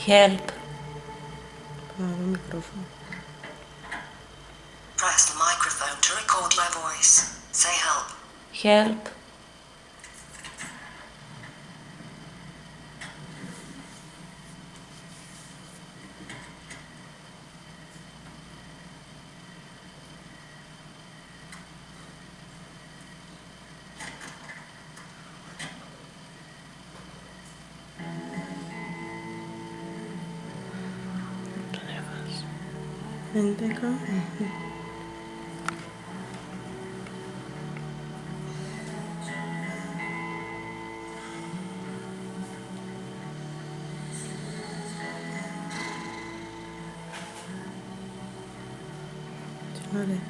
Help. Πάμε μικρόφωνο. Press the microphone to record my voice. Say help. Help. Τον έβαλες. 11. Ωραία.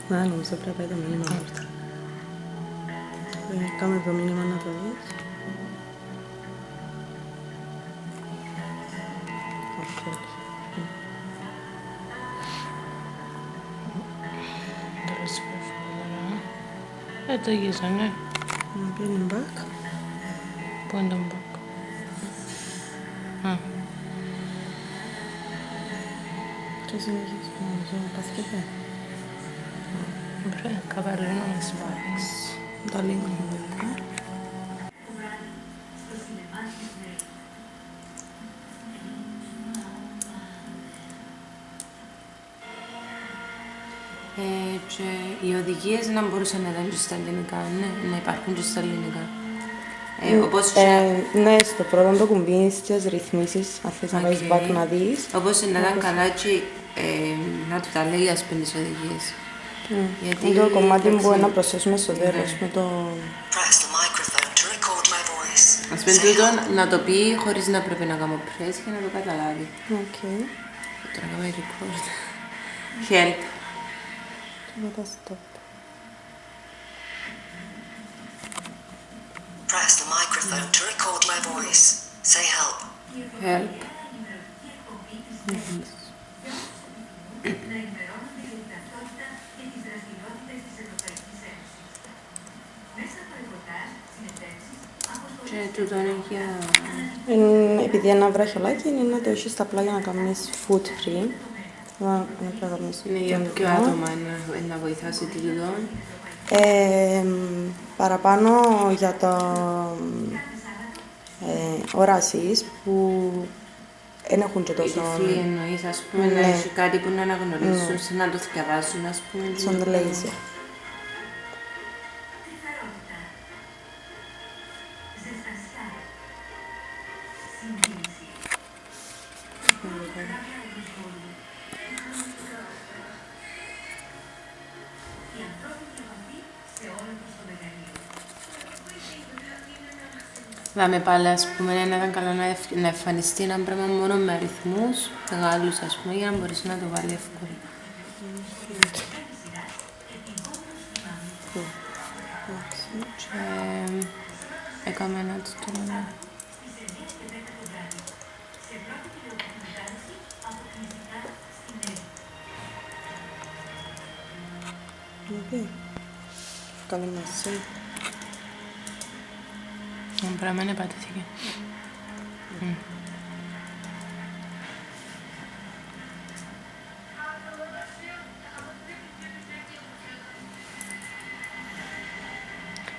Να, νομίζω πρέπει να πάει το μήνυμα όρθα. Κάμε το μήνυμα να το δεις. Τώρα στην προφορά. Το γύζανε. Να πιένει back. Πού είναι το μπακ. Και συνεχίζεις νομίζω να πας και πέ. Ωραία, καβαλίνο να σε βάλεις. Τα λίγο λίγο. Και οι οδηγίες να μπορούσαν να ήταν και στα ελληνικά, ναι, να υπάρχουν και στα ελληνικά. Όπως Ναι, στο πρώτο το κουμπί στις ρυθμίσεις, αν θες να πάεις back να δεις. όπως να ήταν καλά και να του τα λέει, ας πούμε, τις οδηγίες. Είναι το κομμάτι που να προσθέσουμε στο τέλος με το... Press the microphone to record my voice. Ας πούμε τούτο να το πει χωρίς να πρέπει να κάνω press και να το καταλάβει. Οκ. Τώρα κάνω record. Help. Και μετά stop. Press the microphone to record my voice. Say help. Help. Και τούτο είναι για... Επειδή ένα βραχιολάκι είναι να το έχεις απλά για να κάνεις food free. Να κάνεις Είναι για ποιο άτομα να βοηθάσει τούτο. Παραπάνω για το οράσεις που δεν έχουν και Οι τόσο... τυφλοί εννοείς, ας πούμε, να έχει κάτι που να αναγνωρίσουν, σαν να το θυκευάσουν, ας πούμε. Σαν το λέιζερ. Δάμε πάλι, ας πούμε, να ήταν καλό να εμφανιστεί ένα πράγμα μόνο με αριθμούς μεγάλους, ας πούμε, για να μπορείς να το βάλει εύκολα. Και έκαμε ένα τούτο. Οκ. Καλή μαζί. Το πράγμα είναι πατήθηκε.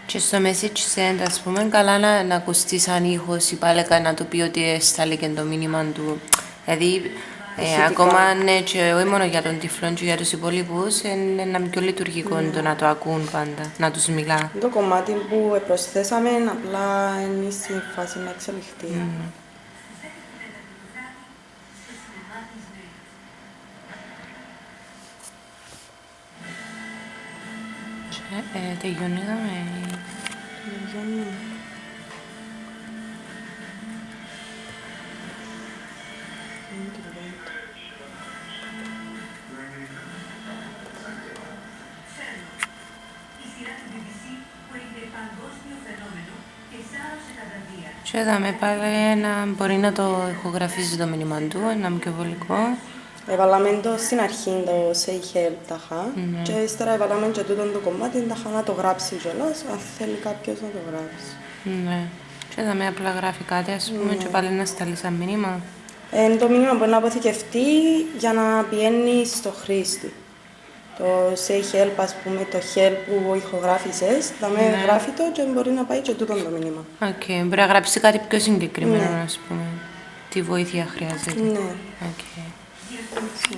Και στο message send, ας πούμε, καλά να ακουστεί σαν ήχος ή πάλι να του πει ότι έσταλε το μήνυμα του. Δηλαδή, ακόμα ναι, και όχι μόνο για τον τυφλό και για τους υπόλοιπους, είναι ένα πιο λειτουργικό το να το ακούν πάντα, να τους μιλά. Το κομμάτι που προσθέσαμε απλά είναι στη φάση να εξελιχθεί. Και τελειώναμε. Και είδαμε πάλι να μπορεί να το ηχογραφήσει το μήνυμα του, ένα πιο βολικό. Έβαλαμε το στην αρχή το say help ταχά και ύστερα έβαλαμε και τούτο το κομμάτι ταχά να το γράψει κιόλας, αν θέλει κάποιος να το γράψει. Ναι. Και θα με απλά γράφει κάτι, ας πούμε, και πάλι να σταλεί σαν μήνυμα. Το μήνυμα μπορεί να αποθηκευτεί για να πηγαίνει στο χρήστη. Το say help, ας πούμε, το help που ηχογράφησες, θα με γράφει το και μπορεί να πάει και τούτο το μήνυμα. Οκ, μπορεί να γράψει κάτι πιο συγκεκριμένο, ας πούμε. Τι βοήθεια χρειάζεται. Ναι. Οκ. Έτσι.